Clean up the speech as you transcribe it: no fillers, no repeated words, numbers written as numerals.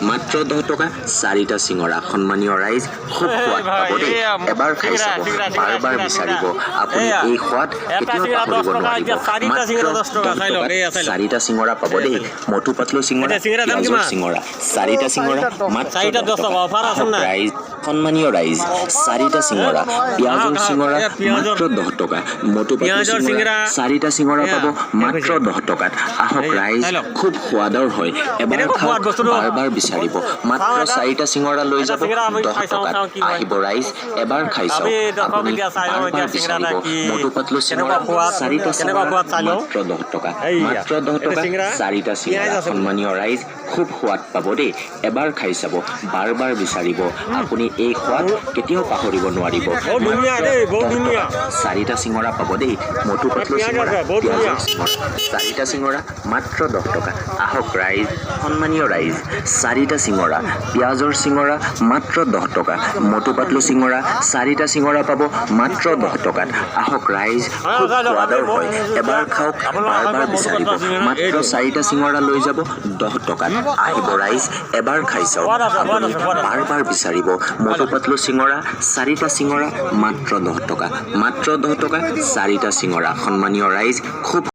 মাত্ৰ 10 টকা 4টা চিঙৰা সন্মানীয় ৰাইজ খুব সোৱাদ পাব দেই এবাৰ খাই চাব বাৰ বিচাৰিব আপুনি এই সোৱাদ কেতিয়াও পাহৰিব নোৱাৰিব মাত্ৰ 4টা চিঙৰা পাব দেই মটু পাতলু চিঙৰা পিয়াজৰ চিঙৰা 4টা চিঙৰা মাত্ৰ 10 টকা ৰাইজ সন্মানীয় ৰাইজ 4টা চিঙৰা পিয়াজৰ চিঙৰা মাত্ৰ 10 টকা মটু পাতলু চিঙৰা 4টা চিঙৰা পাব মাত্ৰ 10 টকাত আহক ৰাইজ খুব সোৱাদৰ হয় এবাৰ খাওক বাৰ বিচাৰিব মাত্ৰ 4টা চিঙৰা লৈ যাব 10 টকাত আহিব ৰাইজ এবাৰ খাই চাওক আপুনি বাৰ বিচাৰিব মটু পাতলু চিঙৰা 4টা চিঙৰা মাত্ৰ 10 টকা মাত্ৰ 10 টকা 4টা চিঙৰা সন্মানীয় ৰাইজ খুব সোৱাদ পাব দেই এবাৰ খাই চাব বাৰ বিচাৰিব আপুনি এই সোৱাদ কেতিয়াও পাহৰিব নোৱাৰিব 4টা চিঙৰা পাব দেই মটু পাতলু চিঙৰা পিয়াজৰ চিঙৰা 4টা চিঙৰা মাত্ৰ 10 টকা আহক ৰাইজ সন্মানীয় ৰাইজ 4টা চিঙৰা পিয়াজৰ চিঙৰা মাত্ৰ 10 টকা মটু পাতলু চিঙৰা 4টা চিঙৰা পাব মাত্ৰ 10 টকাত আহক ৰাইজ খুব সোৱাদৰ হয় এবাৰ খাওক বাৰ বিচাৰিব মাত্ৰ 4টা চিঙৰা লৈ যাব 10 টকাত আহিব ৰাইজ এবাৰ খাই চাওক আপুনি বাৰ বিচাৰিব মটু পাতলু চিঙৰা 4টা চিঙৰা মাত্ৰ 10 টকা 4টা চিঙৰা সন্মানীয় ৰাইজ খুব